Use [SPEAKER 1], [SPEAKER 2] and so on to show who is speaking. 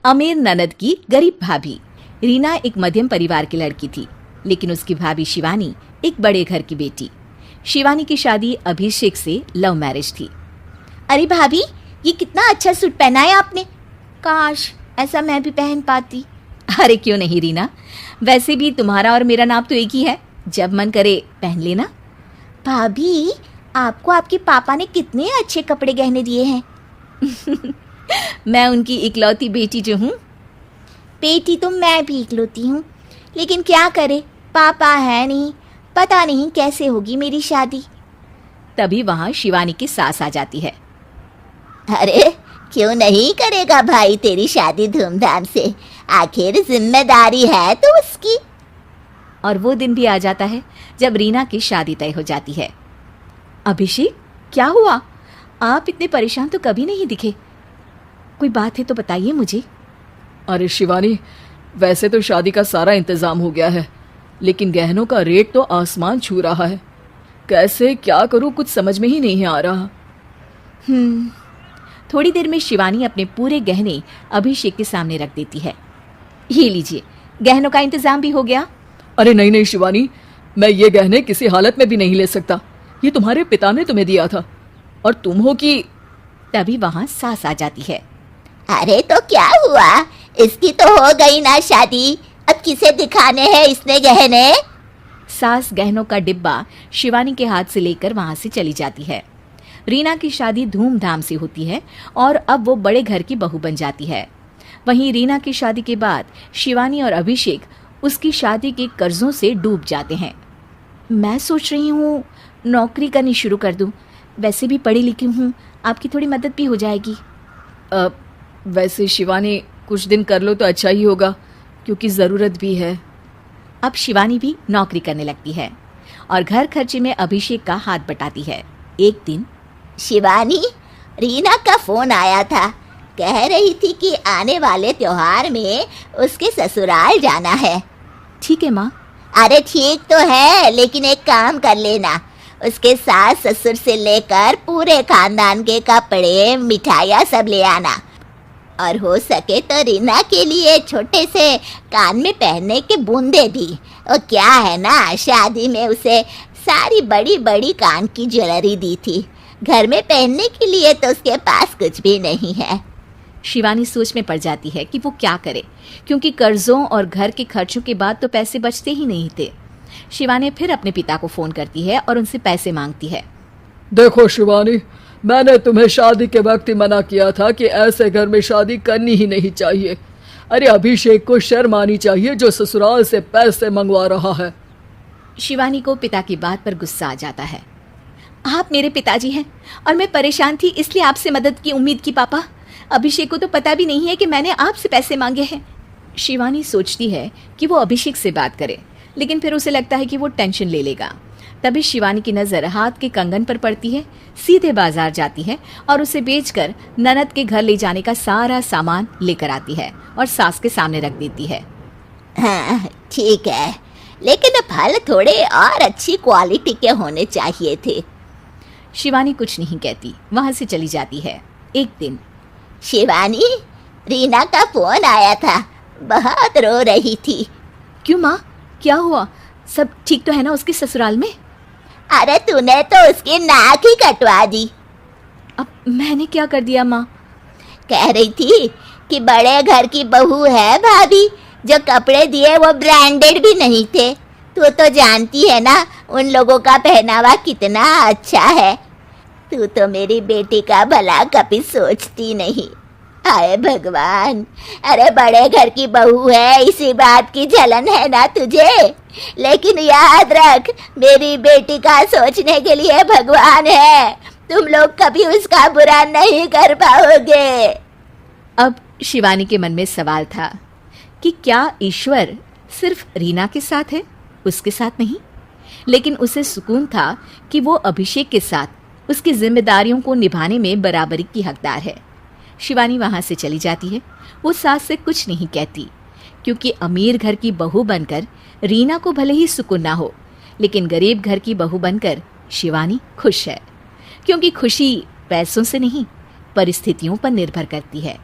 [SPEAKER 1] अमीर ननद की गरीब भाभी। रीना एक मध्यम परिवार की लड़की थी, लेकिन उसकी भाभी शिवानी एक बड़े घर की बेटी। शिवानी की शादी अभिषेक से लव मैरिज थी।
[SPEAKER 2] अरे भाभी, ये कितना अच्छा सूट पहना है आपने। काश ऐसा मैं भी पहन पाती।
[SPEAKER 1] अरे क्यों नहीं रीना, वैसे भी तुम्हारा और मेरा नाम तो एक ही है, जब मन करे पहन लेना।
[SPEAKER 2] भाभी, आपको आपके पापा ने कितने अच्छे कपड़े गहने दिए हैं।
[SPEAKER 1] मैं उनकी इकलौती बेटी जो हूँ।
[SPEAKER 2] बेटी तो मैं भी इकलौती हूँ, लेकिन क्या करे, पापा है नहीं, पता नहीं कैसे होगी मेरी शादी।
[SPEAKER 1] तभी वहाँ शिवानी की सास आ जाती है।
[SPEAKER 2] अरे क्यों नहीं करेगा भाई तेरी शादी धूमधाम से, आखिर जिम्मेदारी है तो उसकी।
[SPEAKER 1] और वो दिन भी आ जाता है जब रीना की शादी तय हो जाती है। अभिषेक, क्या हुआ? आप इतने परेशान तो कभी नहीं दिखे, कोई बात है तो बताइए मुझे।
[SPEAKER 3] अरे शिवानी, वैसे तो शादी का सारा इंतजाम हो गया है, लेकिन गहनों का रेट तो आसमान छू रहा है। कैसे क्या करूं, कुछ समझ में ही नहीं आ रहा।
[SPEAKER 1] थोड़ी देर में शिवानी अपने पूरे गहने अभिषेक के सामने रख देती है। ये लीजिए, गहनों का इंतजाम भी हो गया।
[SPEAKER 3] अरे नहीं नहीं शिवानी, मैं ये गहने किसी हालत में भी नहीं ले सकता। ये तुम्हारे पिता ने तुम्हें दिया था, और तुम हो कि।
[SPEAKER 1] तभी वहां सास आ जाती है।
[SPEAKER 2] अरे तो क्या हुआ, इसकी तो हो गई ना शादी, अब किसे दिखाने हैं इसने गहने।
[SPEAKER 1] सास गहनों का डिब्बा शिवानी के हाथ से लेकर वहां से चली जाती है। रीना की शादी धूमधाम से होती है और अब वो बड़े घर की बहू बन जाती है। वहीं रीना की शादी के बाद शिवानी और अभिषेक उसकी शादी के कर्जों से डूब जाते हैं। मैं सोच रही हूँ नौकरी करनी शुरू कर दूँ, वैसे भी पढ़ी लिखी हूँ, आपकी थोड़ी मदद भी हो जाएगी।
[SPEAKER 3] वैसे शिवानी, कुछ दिन कर लो तो अच्छा ही होगा, क्योंकि ज़रूरत भी है।
[SPEAKER 1] अब शिवानी भी नौकरी करने लगती है और घर खर्चे में अभिषेक का हाथ बटाती है। एक दिन
[SPEAKER 2] शिवानी, रीना का फोन आया था, कह रही थी कि आने वाले त्योहार में उसके ससुराल जाना है।
[SPEAKER 1] ठीक है माँ।
[SPEAKER 2] अरे ठीक तो है, लेकिन एक काम कर लेना, उसके सास ससुर से लेकर पूरे खानदान के कपड़े मिठाइयाँ सब ले आना, और हो सके तो रीना के लिए छोटे से कान में पहनने के बूंदे भी। और क्या है ना, शादी में उसे सारी बड़ी बड़ी कान की ज्वेलरी दी थी, घर में पहनने के लिए तो उसके पास कुछ भी नहीं है।
[SPEAKER 1] शिवानी सोच में पड़ जाती है कि वो क्या करे, क्योंकि कर्जों और घर के खर्चों के बाद तो पैसे बचते ही नहीं थे। शिवानी फिर अपने पिता को फोन करती है और उनसे पैसे मांगती है।
[SPEAKER 3] देखो शिवानी, मैंने तुम्हें शादी के वक्त ही मना किया था कि ऐसे घर में शादी करनी ही नहीं चाहिए। अरे अभिषेक को शर्म आनी चाहिए जो ससुराल से पैसे मंगवा रहा है।
[SPEAKER 1] शिवानी को पिता की बात पर गुस्सा आ जाता है। आप मेरे पिताजी हैं और मैं परेशान थी, इसलिए आपसे मदद की उम्मीद की। पापा, अभिषेक को तो पता भी नहीं है कि मैंने आपसे पैसे मांगे हैं। शिवानी सोचती है कि वो अभिषेक से बात करे, लेकिन फिर उसे लगता है कि वो टेंशन ले लेगा। तभी शिवानी की नज़र हाथ के कंगन पर पड़ती है। सीधे बाजार जाती है और उसे बेचकर ननद के घर ले जाने का सारा सामान लेकर आती है और सास के सामने रख देती है।
[SPEAKER 2] हाँ ठीक है, लेकिन फल थोड़े और अच्छी क्वालिटी के होने चाहिए थे।
[SPEAKER 1] शिवानी कुछ नहीं कहती, वहां से चली जाती है। एक दिन
[SPEAKER 2] शिवानी, रीना का फोन आया था, बहुत रो रही थी।
[SPEAKER 1] क्यों माँ, क्या हुआ? सब ठीक तो है ना उसके ससुराल में?
[SPEAKER 2] अरे तूने तो उसकी नाक ही कटवा दी।
[SPEAKER 1] अब मैंने क्या कर दिया माँ?
[SPEAKER 2] कह रही थी कि बड़े घर की बहू है भाभी, जो कपड़े दिए वो ब्रांडेड भी नहीं थे। तू तो जानती है ना उन लोगों का पहनावा कितना अच्छा है। तू तो मेरी बेटी का भला कभी सोचती नहीं। हाय भगवान, अरे बड़े घर की बहू है, इसी बात की जलन है ना तुझे, लेकिन याद रख मेरी बेटी का सोचने के लिए भगवान है, तुम लोग कभी उसका बुरा नहीं कर पाओगे।
[SPEAKER 1] अब शिवानी के मन में सवाल था कि क्या ईश्वर सिर्फ रीना के साथ है, उसके साथ नहीं? लेकिन उसे सुकून था कि वो अभिषेक के साथ उसकी जिम्मेदारियों को निभाने में बराबरी की हकदार है। शिवानी वहां से चली जाती है। वो सास से कुछ नहीं कहती, क्योंकि अमीर घर की बहू बनकर रीना को भले ही सुकून ना हो, लेकिन गरीब घर की बहू बनकर शिवानी खुश है, क्योंकि खुशी पैसों से नहीं परिस्थितियों पर निर्भर करती है।